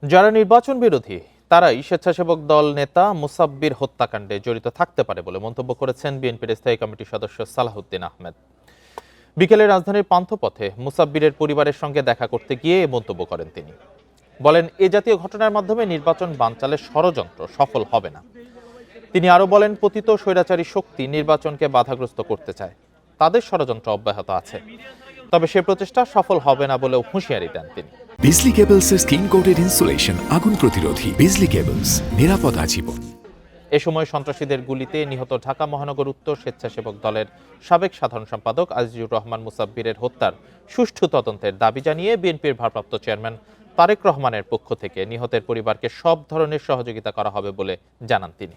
যারা নির্বাচন বিরোধী তারাই স্বেচ্ছাসেবক দল নেতা মুসাব্বির হত্যাকাণ্ডে জড়িত থাকতে পারে বলে মন্তব্য করেছেন বিএনপির স্থায়ী কমিটির সদস্য সালাহউদ্দিন আহমেদ। বিকেলে রাজধানীর পান্থপথে মুসাব্বিরের পরিবারের সঙ্গে দেখা করতে গিয়ে এ মন্তব্য করেন তিনি। বলেন, এ জাতীয় ঘটনার মাধ্যমে নির্বাচন বানচালের ষড়যন্ত্র সফল হবে না। তিনি আরো বলেন, পতিত স্বৈরাচারী শক্তি নির্বাচনকে বাধাগ্রস্ত করতে চায়, তাদের ষড়যন্ত্র অব্যাহত আছে, তবে সে প্রচেষ্টা সফল হবে না বলেও হুঁশিয়ারি দেন তিনি। বিজলি কেবলসের স্কিন কোটেড ইনসুলেশন আগুন প্রতিরোধী। বিজলি কেবলস, নিরাপদ আজীবন। এ সময় সন্ত্রাসীদের গুলিতে নিহত ঢাকা মহানগর উত্তর স্বেচ্ছাসেবক দলের সাবেক সাধারণ সম্পাদক আজিজুর রহমান মুসাব্বিরের হত্যার সুষ্ঠু তদন্তের দাবি জানিয়ে বিএনপির ভারপ্রাপ্ত চেয়ারম্যান তারেক রহমানের পক্ষ থেকে নিহতের পরিবারকে সব ধরনের সহযোগিতা করা হবে বলে জানান তিনি।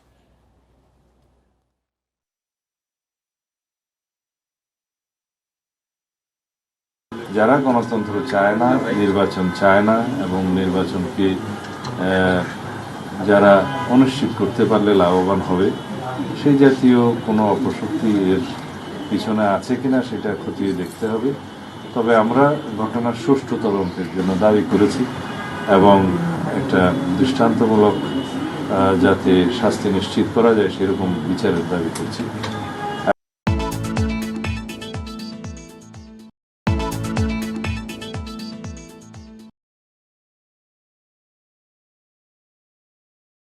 যারা গণতন্ত্র চায় না, নির্বাচন চায় না এবং নির্বাচনকে যারা অনিশ্চিত করতে পারলে লাভবান হবে, সেই জাতীয় কোনো অপশক্তি এর পিছনে আছে কিনা সেটা খতিয়ে দেখতে হবে। তবে আমরা ঘটনার সুষ্ঠু তদন্তের জন্য দাবি করেছি এবং একটা দৃষ্টান্তমূলক যাতে শাস্তি নিশ্চিত করা যায় সেরকম বিচারের দাবি করছি।